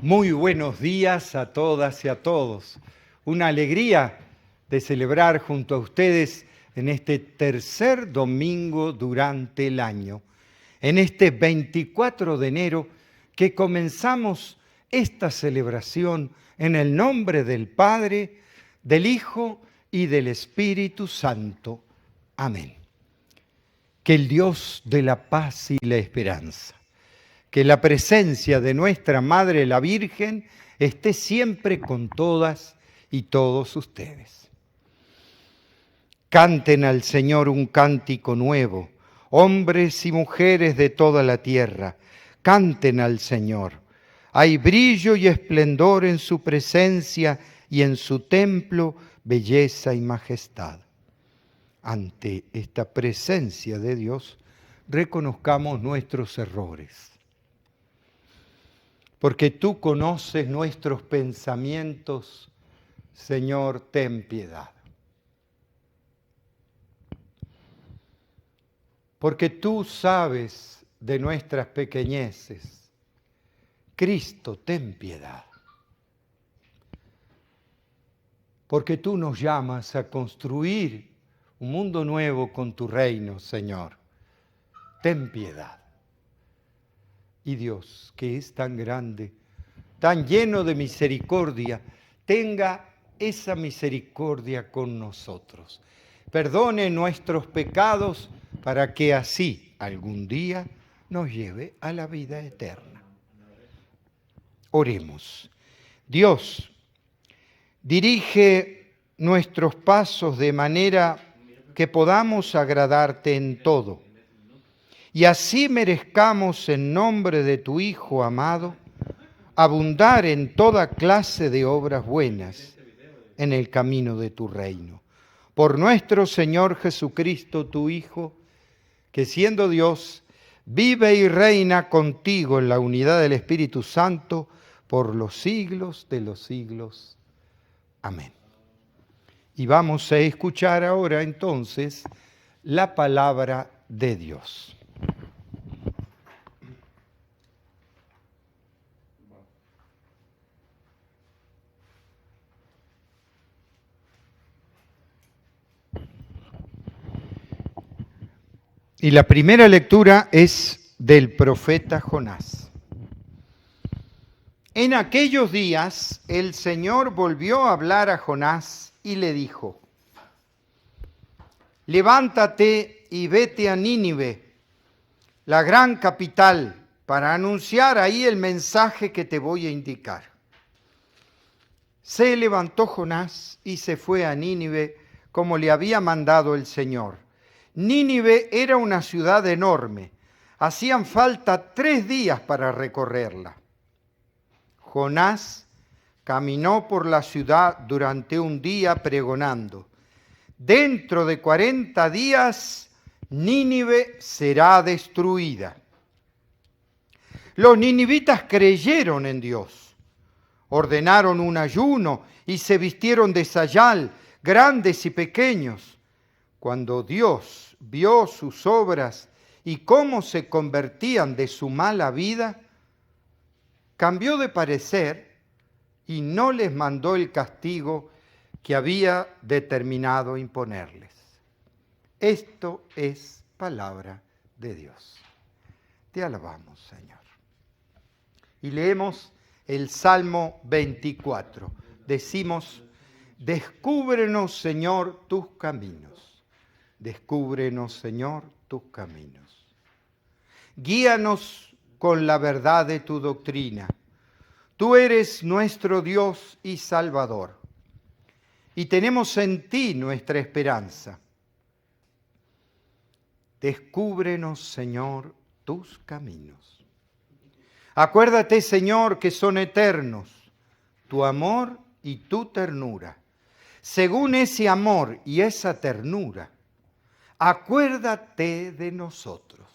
Muy buenos días a todas y a todos. Una alegría de celebrar junto a ustedes en este tercer domingo durante el año, en este 24 de enero que comenzamos esta celebración en el nombre del Padre, del Hijo y del Espíritu Santo. Amén. Que el Dios de la paz y la esperanza, que la presencia de nuestra Madre la Virgen esté siempre con todas y todos ustedes. Canten al Señor un cántico nuevo, hombres y mujeres de toda la tierra, canten al Señor. Hay brillo y esplendor en su presencia y en su templo belleza y majestad. Ante esta presencia de Dios, reconozcamos nuestros errores. Porque tú conoces nuestros pensamientos, Señor, ten piedad. Porque tú sabes de nuestras pequeñeces, Cristo, ten piedad. Porque tú nos llamas a construir un mundo nuevo con tu reino, Señor, ten piedad. Y Dios, que es tan grande, tan lleno de misericordia, tenga esa misericordia con nosotros. Perdone nuestros pecados para que así algún día nos lleve a la vida eterna. Oremos. Dios, dirige nuestros pasos de manera que podamos agradarte en todo. Y así merezcamos en nombre de tu Hijo amado, abundar en toda clase de obras buenas en el camino de tu reino. Por nuestro Señor Jesucristo, tu Hijo, que siendo Dios, vive y reina contigo en la unidad del Espíritu Santo por los siglos de los siglos. Amén. Y vamos a escuchar ahora entonces la palabra de Dios. Y la primera lectura es del profeta Jonás. En aquellos días el Señor volvió a hablar a Jonás y le dijo: levántate y vete a Nínive, la gran capital, para anunciar ahí el mensaje que te voy a indicar. Se levantó Jonás y se fue a Nínive como le había mandado el Señor. Nínive era una ciudad enorme. Hacían falta 3 días para recorrerla. Jonás caminó por la ciudad durante un día pregonando: dentro de 40 días Nínive será destruida. Los ninivitas creyeron en Dios. Ordenaron un ayuno y se vistieron de sayal, grandes y pequeños. Cuando Dios vio sus obras y cómo se convertían de su mala vida, cambió de parecer y no les mandó el castigo que había determinado imponerles. Esto es palabra de Dios. Te alabamos, Señor. Y leemos el Salmo 24. Decimos: descúbrenos, Señor, tus caminos. Descúbrenos, Señor, tus caminos. Guíanos con la verdad de tu doctrina. Tú eres nuestro Dios y Salvador, y tenemos en ti nuestra esperanza. Descúbrenos, Señor, tus caminos. Acuérdate, Señor, que son eternos tu amor y tu ternura. Según ese amor y esa ternura, acuérdate de nosotros.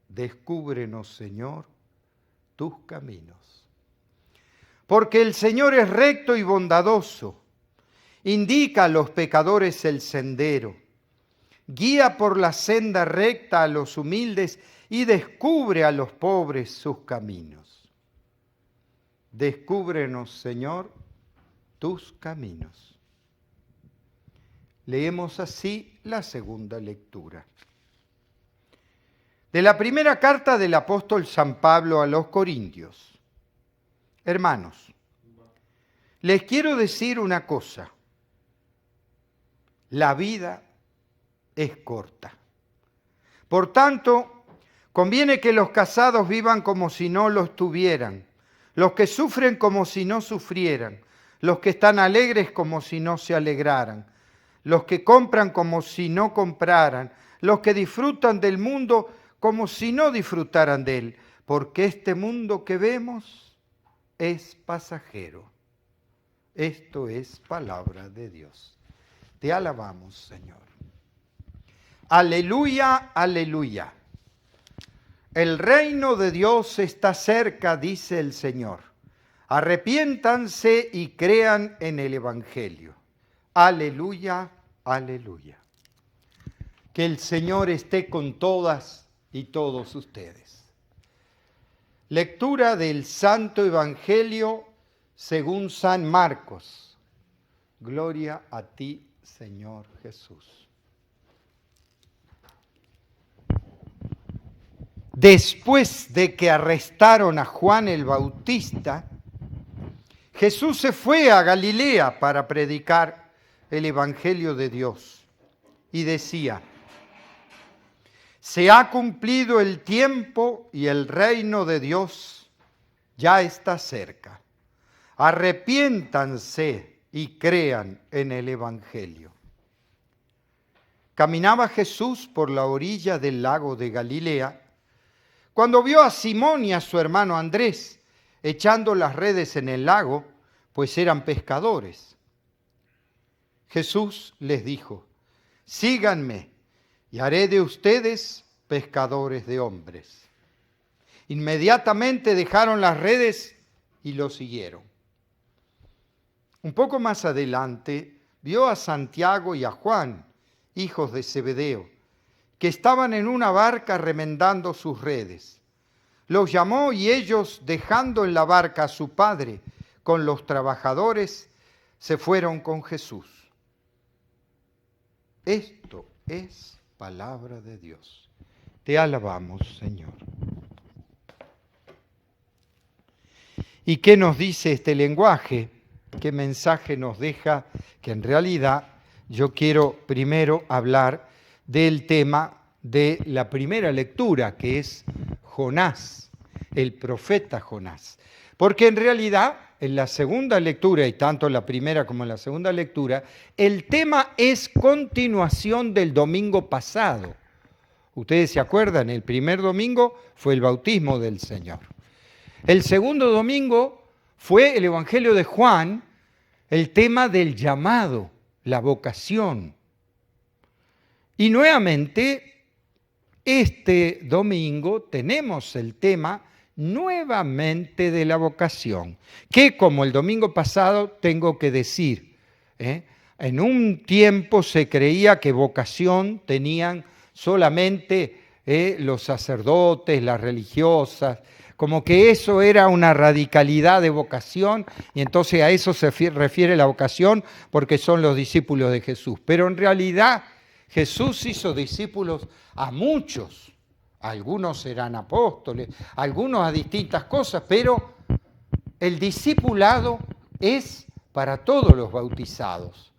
Descúbrenos, Señor, tus caminos. Porque el Señor es recto y bondadoso, indica a los pecadores el sendero, guía por la senda recta a los humildes y descubre a los pobres sus caminos. Descúbrenos, Señor, tus caminos. Leemos así la segunda lectura. De la primera carta del apóstol San Pablo a los Corintios. Hermanos, les quiero decir una cosa. La vida es corta. Por tanto, conviene que los casados vivan como si no lo estuvieran, los que sufren como si no sufrieran, los que están alegres como si no se alegraran, los que compran como si no compraran, los que disfrutan del mundo como si no disfrutaran de él, porque este mundo que vemos es pasajero. Esto es palabra de Dios. Te alabamos, Señor. Aleluya, aleluya. El reino de Dios está cerca, dice el Señor. Arrepiéntanse y crean en el Evangelio. Aleluya, aleluya. Que el Señor esté con todas y todos ustedes. Lectura del Santo Evangelio según San Marcos. Gloria a ti, Señor Jesús. Después de que arrestaron a Juan el Bautista, Jesús se fue a Galilea para predicar el Evangelio de Dios y decía: se ha cumplido el tiempo y el reino de Dios ya está cerca. Arrepiéntanse y crean en el Evangelio. Caminaba Jesús por la orilla del lago de Galilea cuando vio a Simón y a su hermano Andrés echando las redes en el lago, pues eran pescadores. Jesús les dijo: síganme y haré de ustedes pescadores de hombres. Inmediatamente dejaron las redes y lo siguieron. Un poco más adelante vio a Santiago y a Juan, hijos de Zebedeo, que estaban en una barca remendando sus redes. Los llamó y ellos, dejando en la barca a su padre con los trabajadores, se fueron con Jesús. Esto es palabra de Dios. Te alabamos, Señor. ¿Y qué nos dice este lenguaje? ¿Qué mensaje nos deja? Que en realidad yo quiero primero hablar del tema de la primera lectura, que es Jonás, el profeta Jonás. Porque en realidad, en la segunda lectura, y tanto en la primera como en la segunda lectura, el tema es continuación del domingo pasado. Ustedes se acuerdan, el primer domingo fue el bautismo del Señor. El segundo domingo fue el Evangelio de Juan, el tema del llamado, la vocación. Y nuevamente, este domingo tenemos el tema nuevamente de la vocación, que como el domingo pasado tengo que decir, en un tiempo se creía que vocación tenían solamente los sacerdotes, las religiosas, como que eso era una radicalidad de vocación, y entonces a eso se refiere la vocación porque son los discípulos de Jesús. Pero en realidad Jesús hizo discípulos a muchos, algunos eran apóstoles, algunos a distintas cosas, pero el discipulado es para todos los bautizados,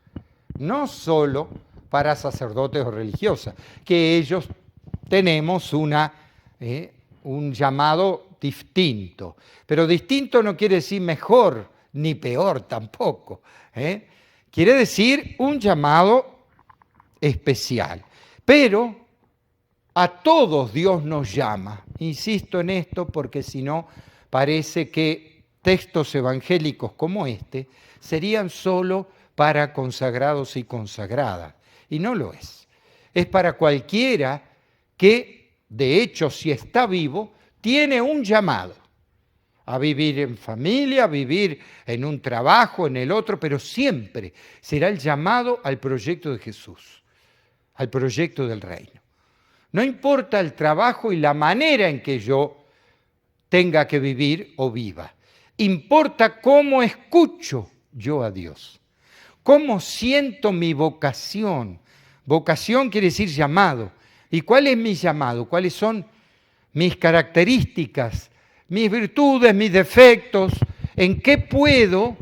no solo para sacerdotes o religiosas, que ellos tenemos un llamado distinto. Pero distinto no quiere decir mejor ni peor tampoco. Quiere decir un llamado especial. Pero a todos Dios nos llama. Insisto en esto porque si no parece que textos evangélicos como este serían solo para consagrados y consagradas. Y no lo es. Es para cualquiera que, de hecho, si está vivo, tiene un llamado a vivir en familia, a vivir en un trabajo, en el otro, pero siempre será el llamado al proyecto de Jesús, al proyecto del reino. No importa el trabajo y la manera en que yo tenga que vivir o viva. importa cómo escucho yo a Dios, cómo siento mi vocación. Vocación quiere decir llamado. ¿Y cuál es mi llamado? ¿Cuáles son mis características, mis virtudes, mis defectos? ¿En qué puedo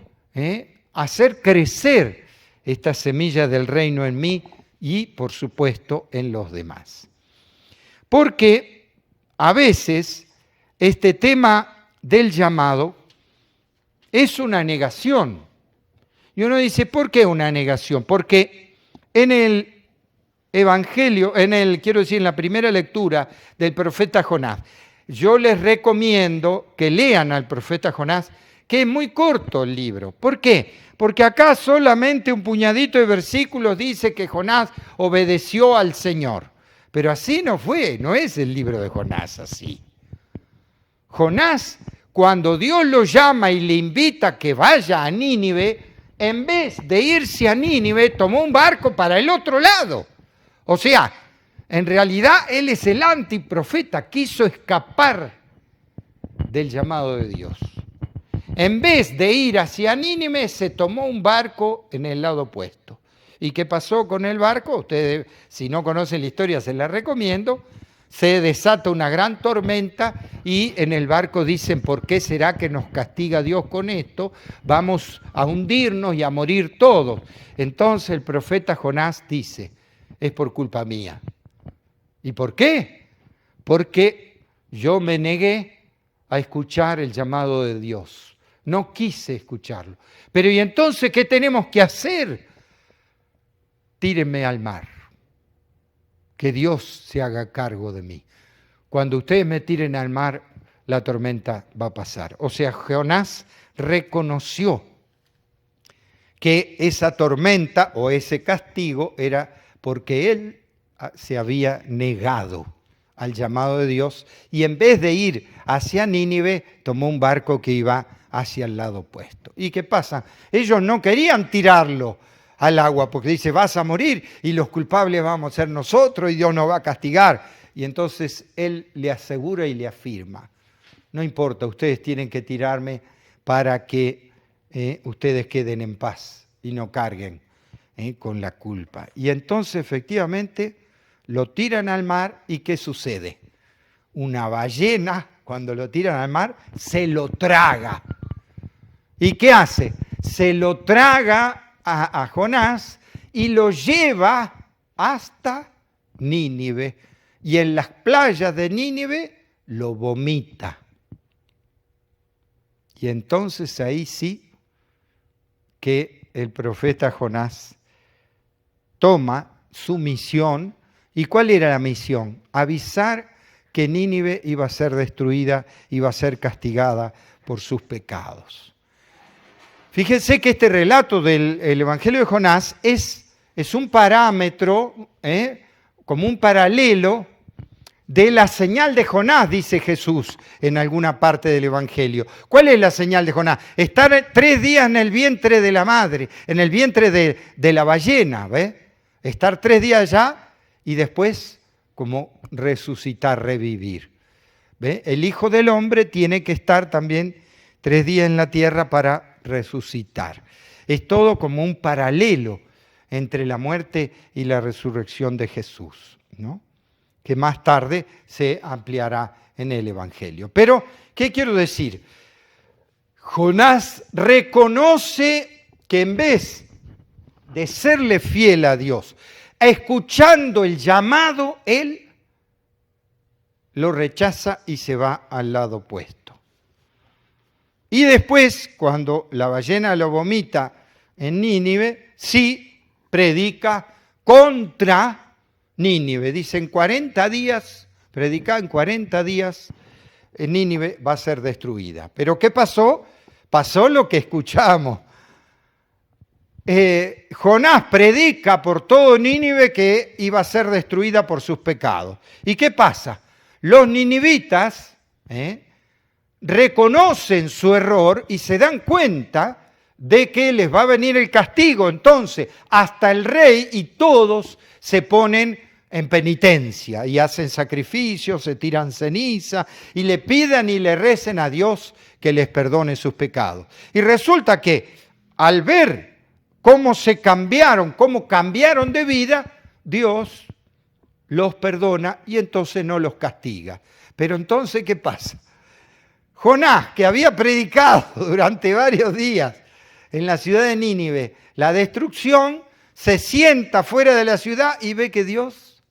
hacer crecer esta semilla del reino en mí y, por supuesto, en los demás? Porque a veces este tema del llamado es una negación. Y uno dice, ¿por qué una negación? Porque en el Evangelio, en la primera lectura del profeta Jonás, yo les recomiendo que lean al profeta Jonás, que es muy corto el libro. ¿Por qué? Porque acá solamente un puñadito de versículos dice que Jonás obedeció al Señor. Pero así no fue, no es el libro de Jonás así. Jonás, cuando Dios lo llama y le invita a que vaya a Nínive, en vez de irse a Nínive, tomó un barco para el otro lado. O sea, en realidad él es el antiprofeta, quiso escapar del llamado de Dios. En vez de ir hacia Nínive, se tomó un barco en el lado opuesto. ¿Y qué pasó con el barco? Ustedes, si no conocen la historia, se la recomiendo. Se desata una gran tormenta y en el barco dicen, ¿por qué será que nos castiga Dios con esto? Vamos a hundirnos y a morir todos. Entonces el profeta Jonás dice, es por culpa mía. ¿Y por qué? Porque yo me negué a escuchar el llamado de Dios. No quise escucharlo. Pero ¿y entonces qué tenemos que hacer? Tírenme al mar. Que Dios se haga cargo de mí. Cuando ustedes me tiren al mar, la tormenta va a pasar. O sea, Jonás reconoció que esa tormenta o ese castigo era porque él se había negado al llamado de Dios y en vez de ir hacia Nínive, tomó un barco que iba hacia el lado opuesto. ¿Y qué pasa? Ellos no querían tirarlo al agua porque dice, vas a morir y los culpables vamos a ser nosotros y Dios nos va a castigar. Y entonces él le asegura y le afirma, no importa, ustedes tienen que tirarme para que ustedes queden en paz y no carguen con la culpa. Y entonces efectivamente lo tiran al mar y ¿qué sucede? Una ballena, cuando lo tiran al mar, se lo traga. ¿Y qué hace? Se lo traga a Jonás y lo lleva hasta Nínive. Y en las playas de Nínive lo vomita. Y entonces ahí sí que el profeta Jonás toma su misión. ¿Y cuál era la misión? Avisar que Nínive iba a ser destruida, iba a ser castigada por sus pecados. Fíjense que este relato del Evangelio de Jonás es un parámetro, como un paralelo de la señal de Jonás, dice Jesús en alguna parte del Evangelio. ¿Cuál es la señal de Jonás? Estar 3 días en el vientre de la madre, en el vientre de la ballena, ¿ves? Estar 3 días allá y después como resucitar, revivir. ¿Ve? El Hijo del Hombre tiene que estar también 3 días en la tierra para resucitar. Es todo como un paralelo entre la muerte y la resurrección de Jesús, ¿no? Que más tarde se ampliará en el Evangelio. Pero, ¿qué quiero decir? Jonás reconoce que en vez de serle fiel a Dios, escuchando el llamado, él lo rechaza y se va al lado opuesto. Y después, cuando la ballena lo vomita en Nínive, sí predica contra Nínive. Dicen 40 días, predica en 40 días, Nínive va a ser destruida. Pero ¿qué pasó? Pasó lo que escuchamos. Jonás predica por todo Nínive que iba a ser destruida por sus pecados. ¿Y qué pasa? Los ninivitas reconocen su error y se dan cuenta de que les va a venir el castigo. Entonces, hasta el rey y todos se ponen en penitencia y hacen sacrificios, se tiran ceniza y le pidan y le recen a Dios que les perdone sus pecados. Y resulta que al ver cómo se cambiaron, cómo cambiaron de vida, Dios los perdona y entonces no los castiga. Pero entonces, ¿qué pasa? Jonás, que había predicado durante varios días en la ciudad de Nínive la destrucción, se sienta fuera de la ciudad y ve que Dios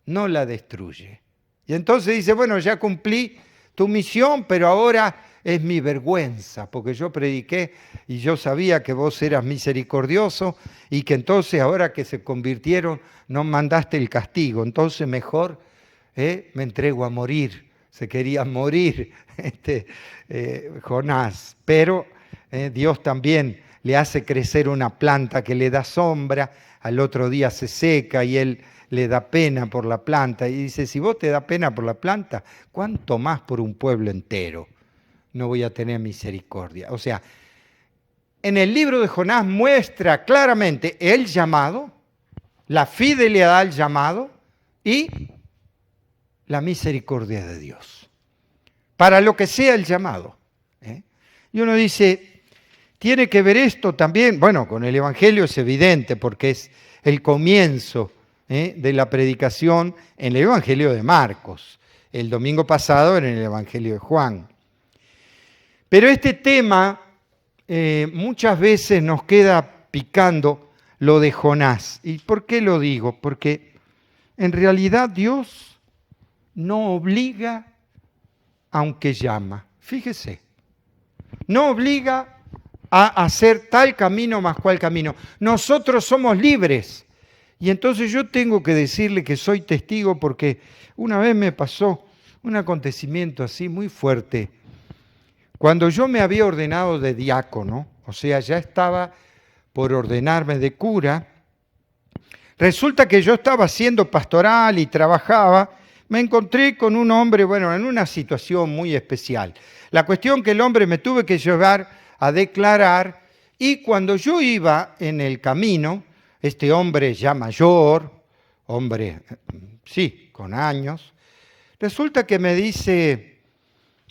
no la destruye. Y entonces dice, bueno, ya cumplí tu misión, pero ahora es mi vergüenza, porque yo prediqué y yo sabía que vos eras misericordioso y que entonces ahora que se convirtieron no mandaste el castigo, entonces mejor me entrego a morir. Se quería morir Jonás, pero Dios también le hace crecer una planta que le da sombra, al otro día se seca y él le da pena por la planta. Y dice, si vos te da pena por la planta, ¿cuánto más por un pueblo entero? No voy a tener misericordia. O sea, en el libro de Jonás muestra claramente el llamado, la fidelidad al llamado y la misericordia de Dios. Para lo que sea el llamado. Y uno dice, ¿tiene que ver esto también? Bueno, con el Evangelio es evidente porque es el comienzo de la predicación en el Evangelio de Marcos. El domingo pasado en el Evangelio de Juan. Pero este tema muchas veces nos queda picando lo de Jonás. ¿Y por qué lo digo? Porque en realidad Dios no obliga aunque llama. Fíjese, no obliga a hacer tal camino más cual camino. Nosotros somos libres. Y entonces yo tengo que decirle que soy testigo porque una vez me pasó un acontecimiento así muy fuerte. Cuando yo me había ordenado de diácono, o sea, ya estaba por ordenarme de cura, resulta que yo estaba haciendo pastoral y trabajaba, me encontré con un hombre, bueno, en una situación muy especial. La cuestión que el hombre me tuve que llevar a declarar y cuando yo iba en el camino, este hombre ya mayor, hombre, sí, con años, resulta que me dice,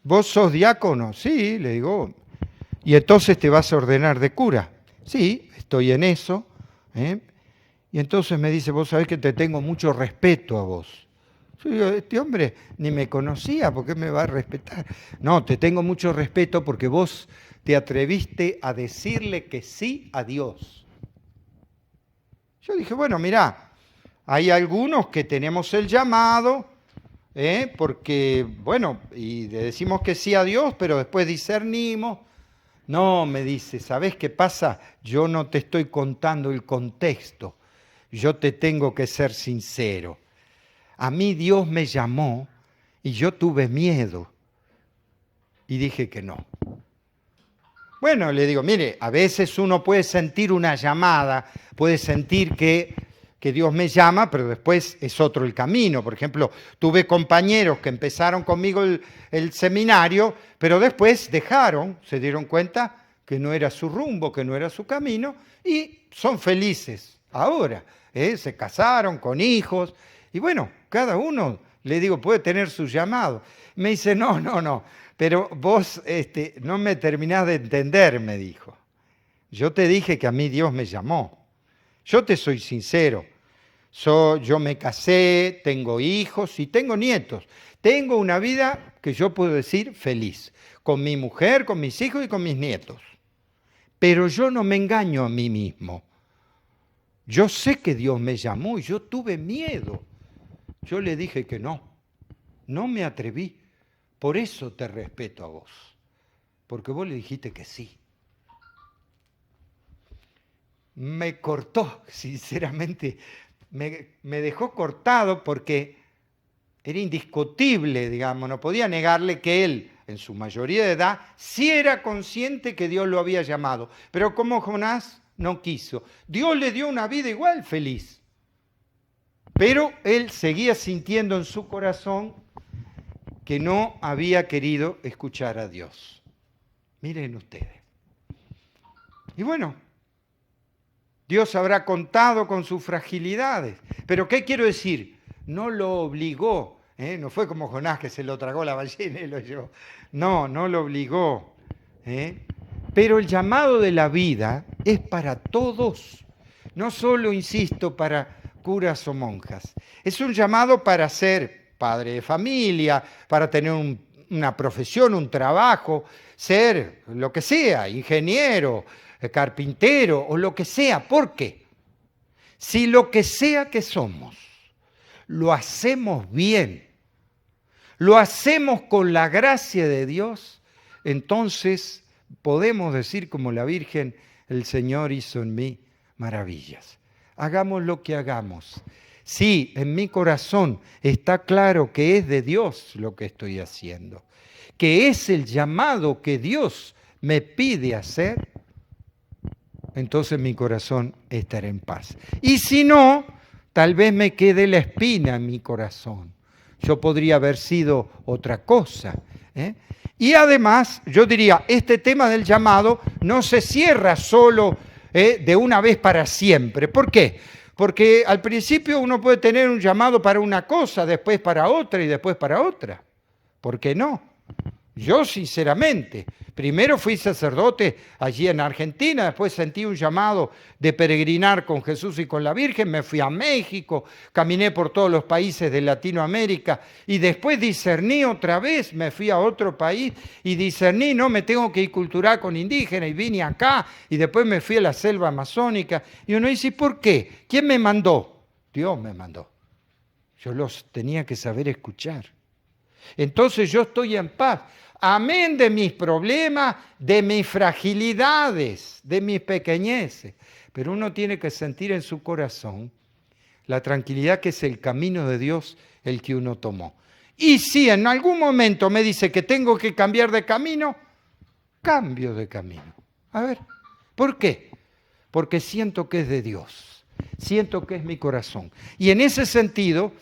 ¿vos sos diácono? Sí, le digo, ¿y entonces te vas a ordenar de cura? Sí, estoy en eso. Y entonces me dice, vos sabés que te tengo mucho respeto a vos. Yo digo, este hombre ni me conocía, ¿por qué me va a respetar? No, te tengo mucho respeto porque vos te atreviste a decirle que sí a Dios. Yo dije, bueno, mirá, hay algunos que tenemos el llamado, porque, bueno, y le decimos que sí a Dios, pero después discernimos. No, me dice, ¿sabés qué pasa? Yo no te estoy contando el contexto, yo te tengo que ser sincero. A mí Dios me llamó y yo tuve miedo y dije que no. Bueno, le digo, mire, a veces uno puede sentir una llamada, puede sentir que Dios me llama, pero después es otro el camino. Por ejemplo, tuve compañeros que empezaron conmigo el seminario, pero después dejaron, se dieron cuenta que no era su rumbo, que no era su camino, y son felices ahora. Se casaron con hijos, y bueno, cada uno, le digo, puede tener su llamado. Me dice, no, pero vos no me terminás de entender, me dijo. Yo te dije que a mí Dios me llamó. Yo te soy sincero. Yo me casé, tengo hijos y tengo nietos. Tengo una vida que yo puedo decir feliz, con mi mujer, con mis hijos y con mis nietos. Pero yo no me engaño a mí mismo. Yo sé que Dios me llamó y yo tuve miedo. Yo le dije que no me atreví. Por eso te respeto a vos, porque vos le dijiste que sí. Me cortó, sinceramente, me dejó cortado porque era indiscutible, digamos, no podía negarle que él, en su mayoría de edad, sí era consciente que Dios lo había llamado. Pero como Jonás no quiso, Dios le dio una vida igual feliz. Pero él seguía sintiendo en su corazón que no había querido escuchar a Dios. Miren ustedes. Y bueno, Dios habrá contado con sus fragilidades. Pero ¿qué quiero decir? No lo obligó. No fue como Jonás que se lo tragó la ballena y lo llevó. No, no lo obligó. Pero el llamado de la vida es para todos. No solo, insisto, para curas o monjas. Es un llamado para ser padre de familia, para tener una profesión, un trabajo, ser lo que sea, ingeniero, carpintero o lo que sea. ¿Por qué? Si lo que sea que somos lo hacemos bien, lo hacemos con la gracia de Dios, entonces podemos decir como la Virgen, el Señor hizo en mí maravillas. Hagamos lo que hagamos. Sí, en mi corazón está claro que es de Dios lo que estoy haciendo, que es el llamado que Dios me pide hacer, entonces mi corazón estará en paz. Y si no, tal vez me quede la espina en mi corazón. Yo podría haber sido otra cosa. Y además, yo diría, este tema del llamado no se cierra solo de una vez para siempre. ¿Por qué? Porque al principio uno puede tener un llamado para una cosa, después para otra y después para otra. ¿Por qué no? Yo sinceramente, primero fui sacerdote allí en Argentina, después sentí un llamado de peregrinar con Jesús y con la Virgen, me fui a México, caminé por todos los países de Latinoamérica y después discerní otra vez, me fui a otro país y discerní, no me tengo que inculturar con indígenas y vine acá y después me fui a la selva amazónica y uno dice, ¿por qué? ¿Quién me mandó? Dios me mandó. Yo los tenía que saber escuchar. Entonces yo estoy en paz. Amén de mis problemas, de mis fragilidades, de mis pequeñeces. Pero uno tiene que sentir en su corazón la tranquilidad que es el camino de Dios el que uno tomó. Y si en algún momento me dice que tengo que cambiar de camino, cambio de camino. A ver, ¿por qué? Porque siento que es de Dios, siento que es mi corazón. Y en ese sentido,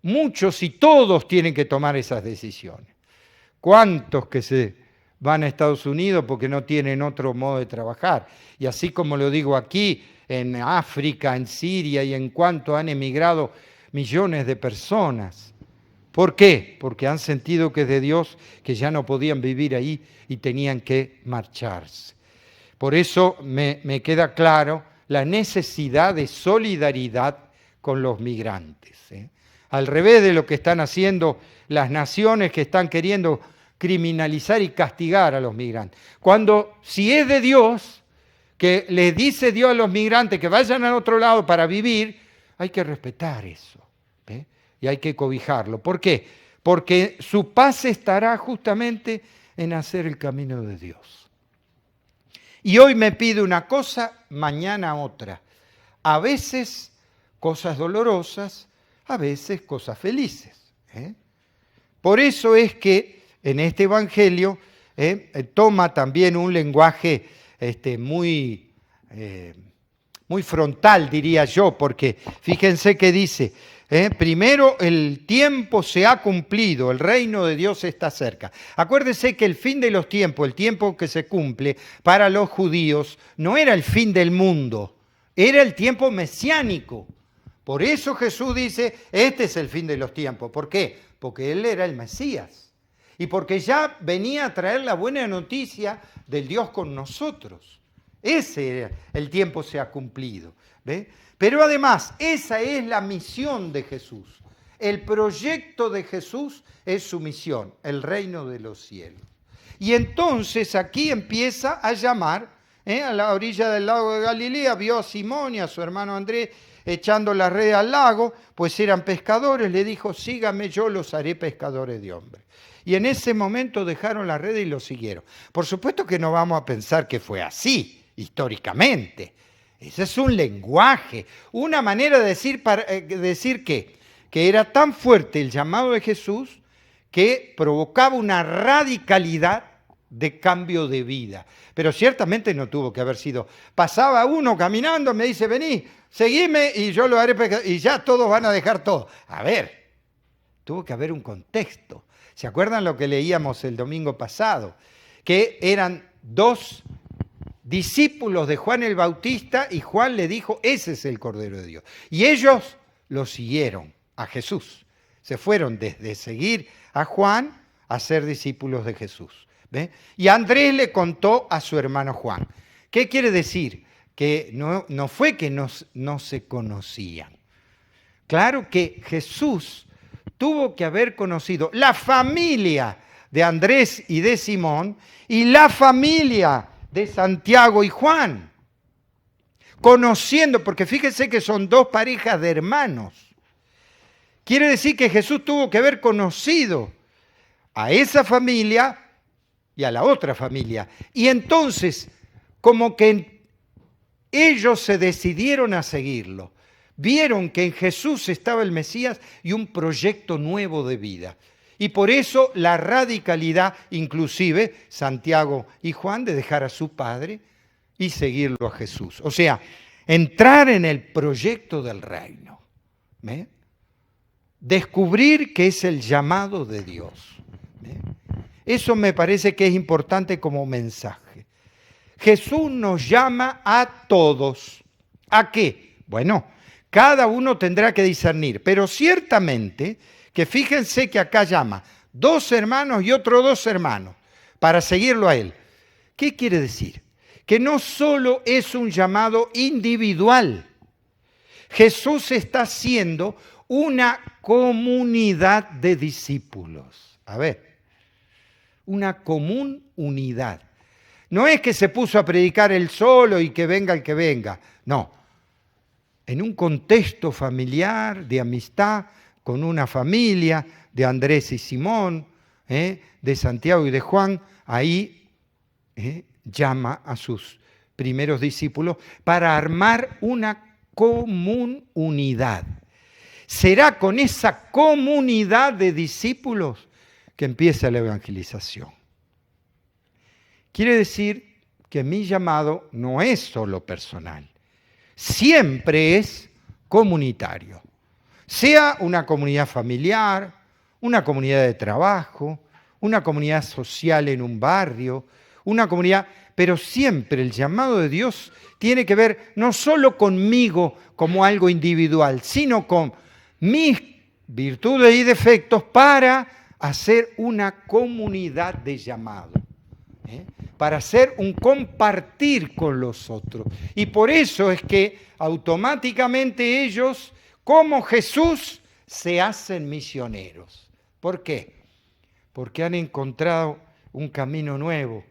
muchos y todos tienen que tomar esas decisiones. ¿Cuántos que se van a Estados Unidos porque no tienen otro modo de trabajar? Y así como lo digo aquí, en África, en Siria y en cuanto han emigrado millones de personas. ¿Por qué? Porque han sentido que es de Dios, que ya no podían vivir ahí y tenían que marcharse. Por eso me queda claro la necesidad de solidaridad con los migrantes. Al revés de lo que están haciendo las naciones que están queriendo criminalizar y castigar a los migrantes. Cuando, si es de Dios, que les dice Dios a los migrantes que vayan al otro lado para vivir, hay que respetar eso. Y hay que cobijarlo. ¿Por qué? Porque su paz estará justamente en hacer el camino de Dios. Y hoy me pide una cosa, mañana otra. A veces cosas dolorosas, a veces cosas felices. Por eso es que en este Evangelio toma también un lenguaje muy frontal, diría yo, porque fíjense que dice, primero el tiempo se ha cumplido, el reino de Dios está cerca. Acuérdense que el fin de los tiempos, el tiempo que se cumple para los judíos, no era el fin del mundo, era el tiempo mesiánico. Por eso Jesús dice, este es el fin de los tiempos. ¿Por qué? Porque Él era el Mesías. Y porque ya venía a traer la buena noticia del Dios con nosotros. Ese el tiempo se ha cumplido. ¿Ve? Pero además, esa es la misión de Jesús. El proyecto de Jesús es su misión, el reino de los cielos. Y entonces aquí empieza a llamar, a la orilla del lago de Galilea, vio a Simón y a su hermano Andrés echando la red al lago, pues eran pescadores, le dijo, sígame, yo los haré pescadores de hombres. Y en ese momento dejaron la red y lo siguieron. Por supuesto que no vamos a pensar que fue así, históricamente. Ese es un lenguaje, una manera de decir que era tan fuerte el llamado de Jesús que provocaba una radicalidad de cambio de vida. Pero ciertamente no tuvo que haber sido. Pasaba uno caminando, me dice, vení, seguime y yo lo haré pescador. Y ya todos van a dejar todo. A ver, tuvo que haber un contexto. ¿Se acuerdan lo que leíamos el domingo pasado? Que eran dos discípulos de Juan el Bautista y Juan le dijo, ese es el Cordero de Dios. Y ellos lo siguieron a Jesús. Se fueron desde seguir a Juan a ser discípulos de Jesús. ¿Ve? Y Andrés le contó a su hermano Juan. ¿Qué quiere decir? Que no fue que no se conocían. Claro que Jesús tuvo que haber conocido la familia de Andrés y de Simón y la familia de Santiago y Juan. Conociendo, porque fíjense que son dos parejas de hermanos. Quiere decir que Jesús tuvo que haber conocido a esa familia y a la otra familia. Y entonces, como que ellos se decidieron a seguirlo. Vieron que en Jesús estaba el Mesías y un proyecto nuevo de vida. Y por eso la radicalidad, inclusive Santiago y Juan, de dejar a su padre y seguirlo a Jesús. O sea, entrar en el proyecto del reino. ¿Ve? Descubrir que es el llamado de Dios. ¿Ve? Eso me parece que es importante como mensaje. Jesús nos llama a todos. ¿A qué? Bueno, cada uno tendrá que discernir, pero ciertamente que fíjense que acá llama 2 hermanos y otros 2 hermanos para seguirlo a él. ¿Qué quiere decir? Que no solo es un llamado individual. Jesús está haciendo una comunidad de discípulos. A ver, una común unidad. No es que se puso a predicar él solo y que venga el que venga. No. En un contexto familiar, de amistad, con una familia de Andrés y Simón, de Santiago y de Juan, ahí llama a sus primeros discípulos para armar una común unidad. Será con esa comunidad de discípulos que empieza la evangelización. Quiere decir que mi llamado no es solo personal, siempre es comunitario. Sea una comunidad familiar, una comunidad de trabajo, una comunidad social en un barrio, una comunidad, pero siempre el llamado de Dios tiene que ver no solo conmigo como algo individual, sino con mis virtudes y defectos para hacer una comunidad de llamado, para hacer un compartir con los otros. Y por eso es que automáticamente ellos, como Jesús, se hacen misioneros. ¿Por qué? Porque han encontrado un camino nuevo,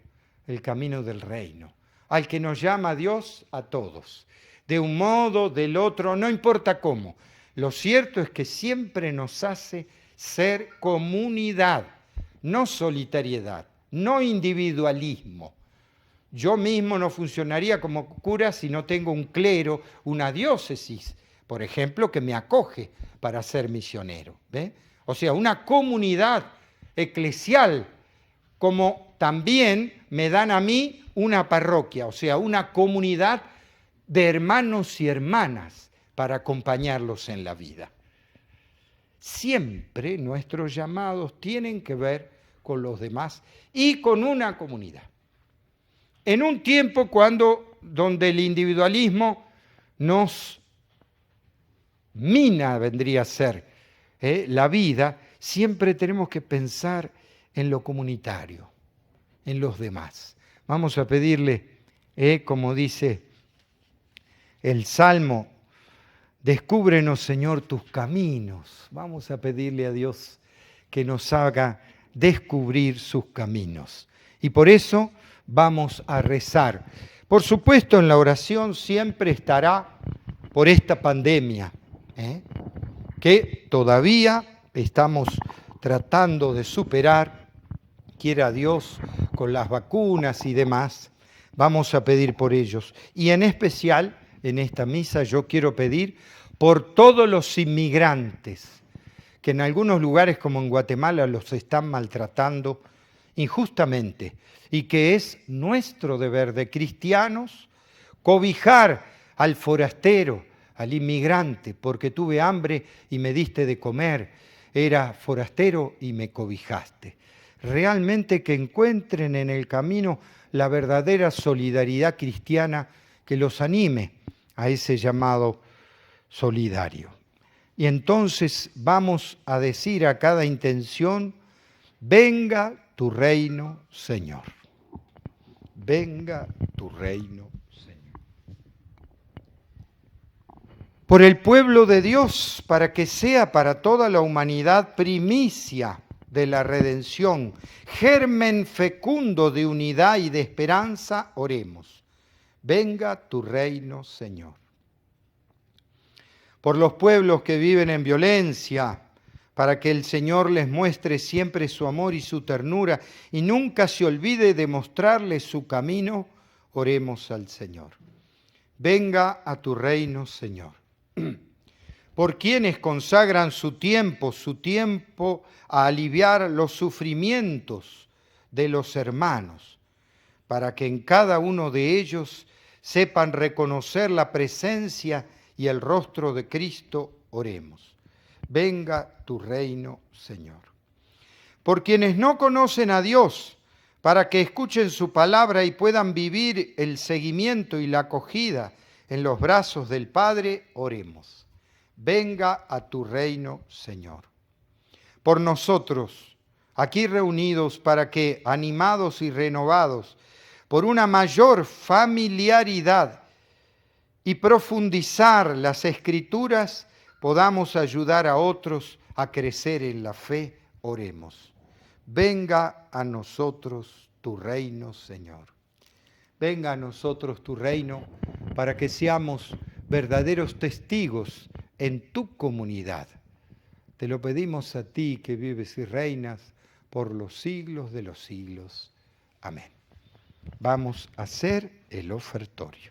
el camino del reino, al que nos llama Dios a todos, de un modo, del otro, no importa cómo. Lo cierto es que siempre nos hace ser comunidad, no solitariedad, no individualismo. Yo mismo no funcionaría como cura si no tengo un clero, una diócesis, por ejemplo, que me acoge para ser misionero. ¿Ve? O sea, una comunidad eclesial, como también me dan a mí una parroquia, o sea, una comunidad de hermanos y hermanas para acompañarlos en la vida. Siempre nuestros llamados tienen que ver con los demás y con una comunidad. En un tiempo donde el individualismo nos mina, vendría a ser la vida, siempre tenemos que pensar en lo comunitario, en los demás. Vamos a pedirle, como dice el Salmo, descúbrenos, Señor, tus caminos. Vamos a pedirle a Dios que nos haga descubrir sus caminos. Y por eso vamos a rezar. Por supuesto, en la oración siempre estará por esta pandemia, que todavía estamos tratando de superar, quiera Dios, con las vacunas y demás. Vamos a pedir por ellos. Y en especial, en esta misa, yo quiero pedir por todos los inmigrantes, que en algunos lugares como en Guatemala los están maltratando injustamente, y que es nuestro deber de cristianos cobijar al forastero, al inmigrante, porque tuve hambre y me diste de comer, era forastero y me cobijaste. realmente que encuentren en el camino la verdadera solidaridad cristiana que los anime a ese llamado solidario. Y entonces vamos a decir a cada intención: venga tu reino, Señor. Venga tu reino, Señor. Por el pueblo de Dios, para que sea para toda la humanidad primicia de la redención, germen fecundo de unidad y de esperanza, oremos. Venga tu reino, Señor. Por los pueblos que viven en violencia, para que el Señor les muestre siempre su amor y su ternura y nunca se olvide de mostrarles su camino, oremos al Señor. Venga a tu reino, Señor. Por quienes consagran su tiempo a aliviar los sufrimientos de los hermanos, para que en cada uno de ellos sepan reconocer la presencia y el rostro de Cristo, oremos. Venga tu reino, Señor. Por quienes no conocen a Dios, para que escuchen su palabra y puedan vivir el seguimiento y la acogida en los brazos del Padre, oremos. Venga a tu reino, Señor. Por nosotros, aquí reunidos, para que, animados y renovados por una mayor familiaridad y profundizar las Escrituras, podamos ayudar a otros a crecer en la fe, oremos. Venga a nosotros tu reino, Señor. Venga a nosotros tu reino para que seamos verdaderos testigos en tu comunidad. Te lo pedimos a ti que vives y reinas por los siglos de los siglos. Amén. Vamos a hacer el ofertorio.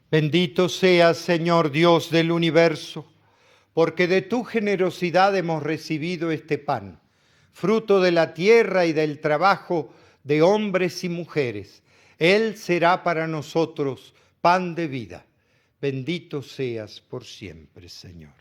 Bendito seas, Señor Dios del universo, porque de tu generosidad hemos recibido este pan, fruto de la tierra y del trabajo de hombres y mujeres. Él será para nosotros pan de vida. Bendito seas por siempre, Señor.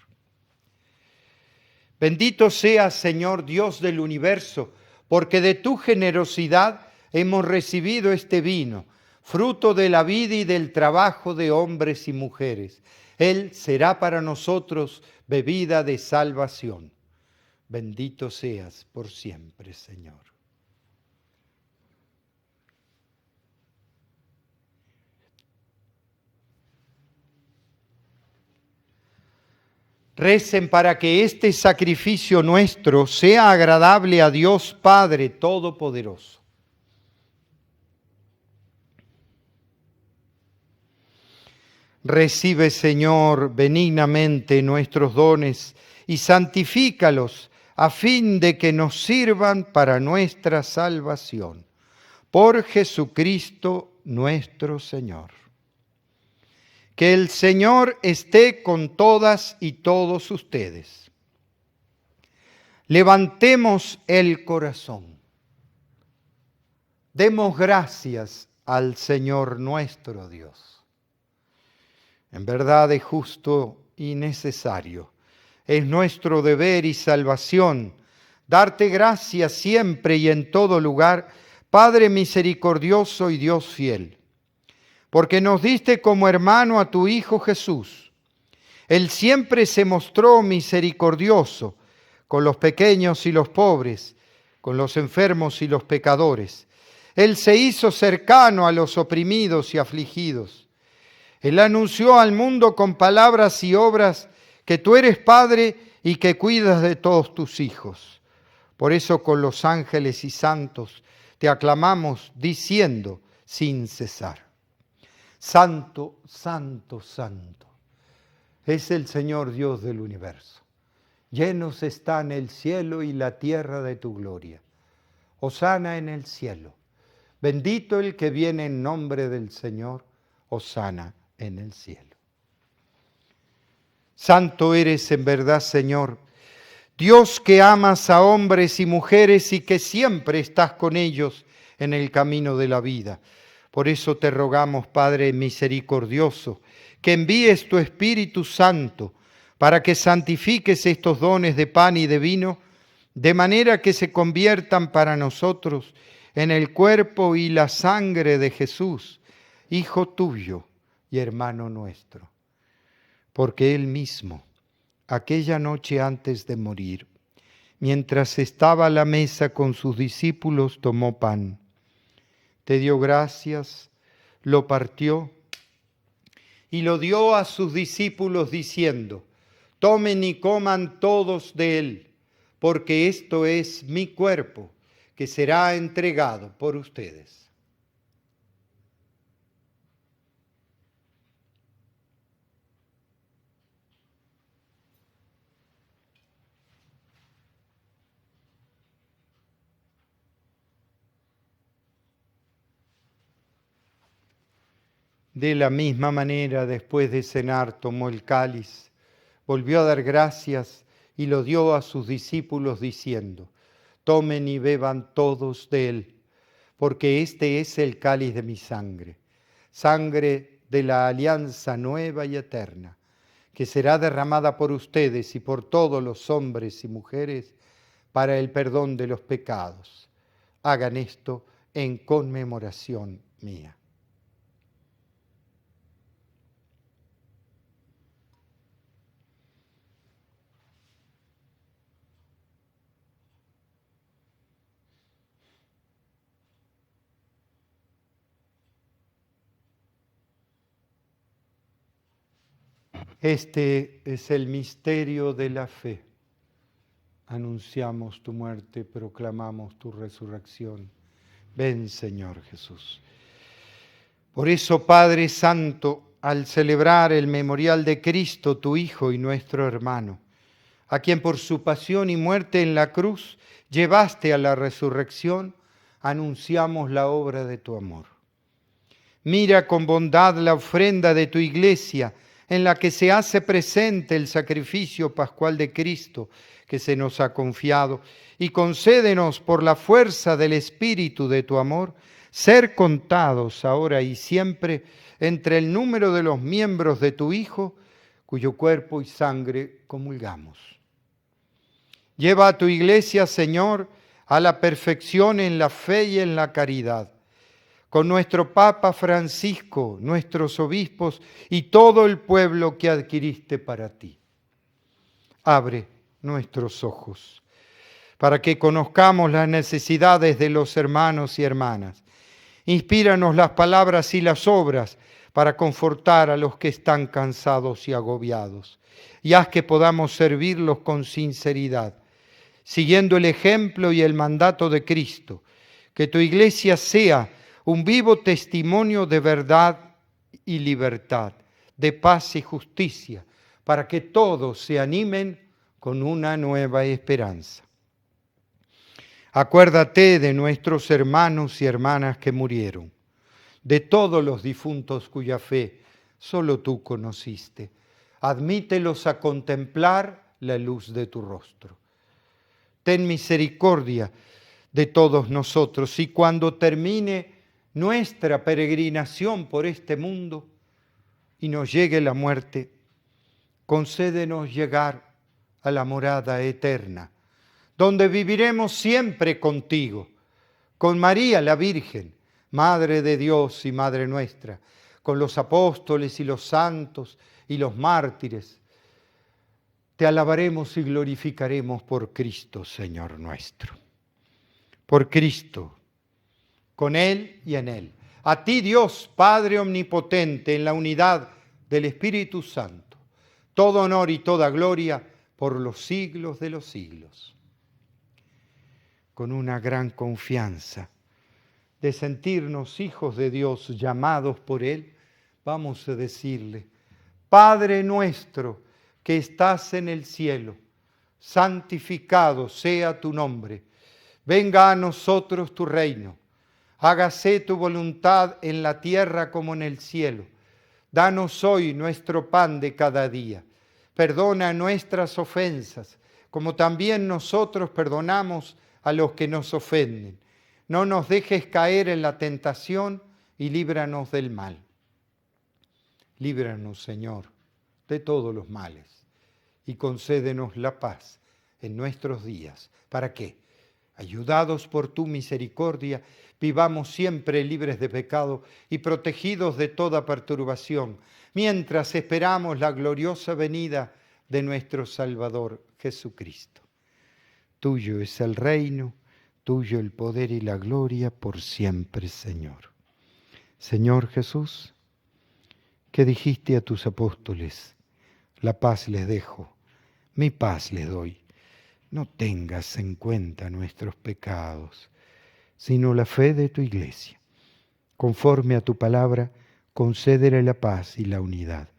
Bendito seas, Señor Dios del universo, porque de tu generosidad hemos recibido este vino, fruto de la vida y del trabajo de hombres y mujeres. Él será para nosotros bebida de salvación. Bendito seas por siempre, Señor. Recen para que este sacrificio nuestro sea agradable a Dios Padre Todopoderoso. Recibe, Señor, benignamente nuestros dones y santifícalos a fin de que nos sirvan para nuestra salvación. Por Jesucristo nuestro Señor. Que el Señor esté con todas y todos ustedes. Levantemos el corazón. Demos gracias al Señor nuestro Dios. En verdad es justo y necesario. Es nuestro deber y salvación darte gracias siempre y en todo lugar, Padre misericordioso y Dios fiel, porque nos diste como hermano a tu Hijo Jesús. Él siempre se mostró misericordioso con los pequeños y los pobres, con los enfermos y los pecadores. Él se hizo cercano a los oprimidos y afligidos. Él anunció al mundo con palabras y obras que tú eres Padre y que cuidas de todos tus hijos. Por eso con los ángeles y santos te aclamamos diciendo sin cesar: Santo, santo, santo es el Señor Dios del universo. Llenos están el cielo y la tierra de tu gloria. Hosana en el cielo. Bendito el que viene en nombre del Señor. Hosana en el cielo. Santo eres en verdad, Señor, Dios que amas a hombres y mujeres y que siempre estás con ellos en el camino de la vida. Por eso te rogamos, Padre misericordioso, que envíes tu Espíritu Santo para que santifiques estos dones de pan y de vino, de manera que se conviertan para nosotros en el cuerpo y la sangre de Jesús, Hijo tuyo y hermano nuestro. Porque Él mismo, aquella noche antes de morir, mientras estaba a la mesa con sus discípulos, tomó pan, te dio gracias, lo partió y lo dio a sus discípulos diciendo: tomen y coman todos de él, porque esto es mi cuerpo, que será entregado por ustedes. De la misma manera, después de cenar, tomó el cáliz, volvió a dar gracias y lo dio a sus discípulos diciendo: tomen y beban todos de él, porque este es el cáliz de mi sangre, sangre de la alianza nueva y eterna, que será derramada por ustedes y por todos los hombres y mujeres para el perdón de los pecados. Hagan esto en conmemoración mía. Este es el misterio de la fe. Anunciamos tu muerte, proclamamos tu resurrección. Ven, Señor Jesús. Por eso, Padre Santo, al celebrar el memorial de Cristo, tu Hijo y nuestro hermano, a quien por su pasión y muerte en la cruz llevaste a la resurrección, anunciamos la obra de tu amor. Mira con bondad la ofrenda de tu iglesia, en la que se hace presente el sacrificio pascual de Cristo que se nos ha confiado, y concédenos por la fuerza del Espíritu de tu amor, ser contados ahora y siempre entre el número de los miembros de tu Hijo, cuyo cuerpo y sangre comulgamos. Lleva a tu iglesia, Señor, a la perfección en la fe y en la caridad, con nuestro Papa Francisco, nuestros obispos y todo el pueblo que adquiriste para ti. Abre nuestros ojos para que conozcamos las necesidades de los hermanos y hermanas. Inspíranos las palabras y las obras para confortar a los que están cansados y agobiados. Y haz que podamos servirlos con sinceridad, siguiendo el ejemplo y el mandato de Cristo. Que tu iglesia sea un vivo testimonio de verdad y libertad, de paz y justicia, para que todos se animen con una nueva esperanza. Acuérdate de nuestros hermanos y hermanas que murieron, de todos los difuntos cuya fe solo tú conociste. Admítelos a contemplar la luz de tu rostro. Ten misericordia de todos nosotros y cuando termine nuestra peregrinación por este mundo y nos llegue la muerte, concédenos llegar a la morada eterna, donde viviremos siempre contigo, con María la Virgen, Madre de Dios y Madre nuestra, con los apóstoles y los santos y los mártires. Te alabaremos y glorificaremos por Cristo, Señor nuestro. Por Cristo, con Él y en Él. A ti, Dios, Padre omnipotente, en la unidad del Espíritu Santo, todo honor y toda gloria por los siglos de los siglos. Con una gran confianza de sentirnos hijos de Dios llamados por Él, vamos a decirle: Padre nuestro que estás en el cielo, santificado sea tu nombre. Venga a nosotros tu reino. Hágase tu voluntad en la tierra como en el cielo. Danos hoy nuestro pan de cada día. Perdona nuestras ofensas, como también nosotros perdonamos a los que nos ofenden. No nos dejes caer en la tentación y líbranos del mal. Líbranos, Señor, de todos los males y concédenos la paz en nuestros días. ¿Para qué? Ayudados por tu misericordia, vivamos siempre libres de pecado y protegidos de toda perturbación, mientras esperamos la gloriosa venida de nuestro Salvador Jesucristo. Tuyo es el reino, tuyo el poder y la gloria por siempre, Señor. Señor Jesús, que dijiste a tus apóstoles: la paz les dejo, mi paz les doy. No tengas en cuenta nuestros pecados, sino la fe de tu Iglesia. Conforme a tu palabra, concédele la paz y la unidad.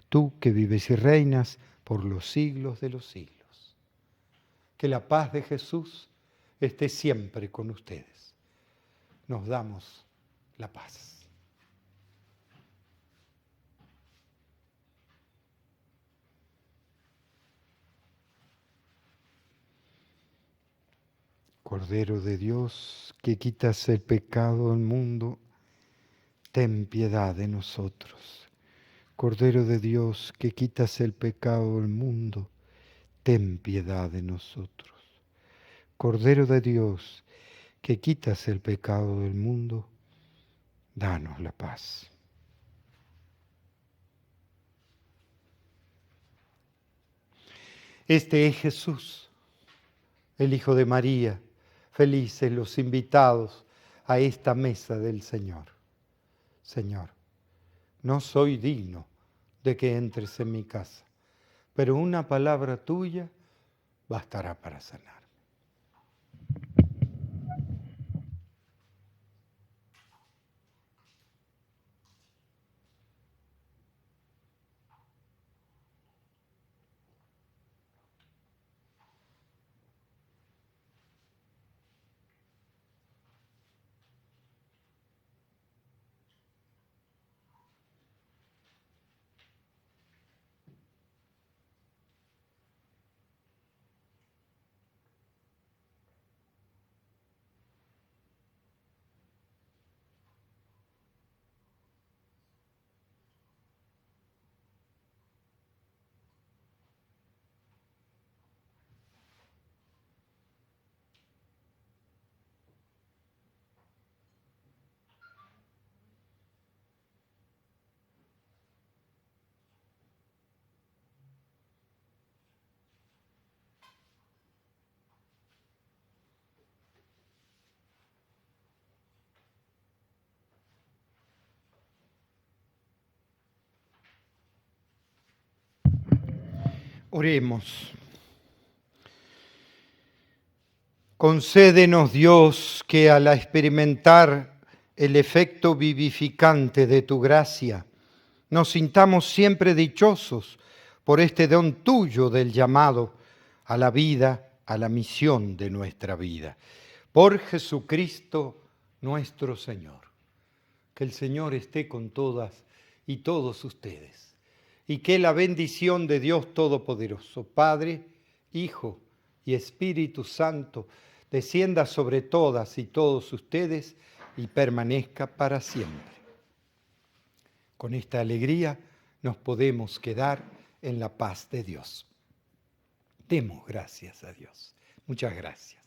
Tú que vives y reinas por los siglos de los siglos. Que la paz de Jesús esté siempre con ustedes. Nos damos la paz. Cordero de Dios, que quitas el pecado del mundo, ten piedad de nosotros. Cordero de Dios, que quitas el pecado del mundo, ten piedad de nosotros. Cordero de Dios, que quitas el pecado del mundo, danos la paz. Este es Jesús, el Hijo de María. Felices los invitados a esta mesa del Señor. Señor, no soy digno de que entres en mi casa, pero una palabra tuya bastará para sanar. Oremos. Concédenos, Dios, que al experimentar el efecto vivificante de tu gracia, nos sintamos siempre dichosos por este don tuyo del llamado a la vida, a la misión de nuestra vida. Por Jesucristo nuestro Señor. Que el Señor esté con todas y todos ustedes. Y que la bendición de Dios Todopoderoso, Padre, Hijo y Espíritu Santo, descienda sobre todas y todos ustedes y permanezca para siempre. Con esta alegría nos podemos quedar en la paz de Dios. Demos gracias a Dios. Muchas gracias.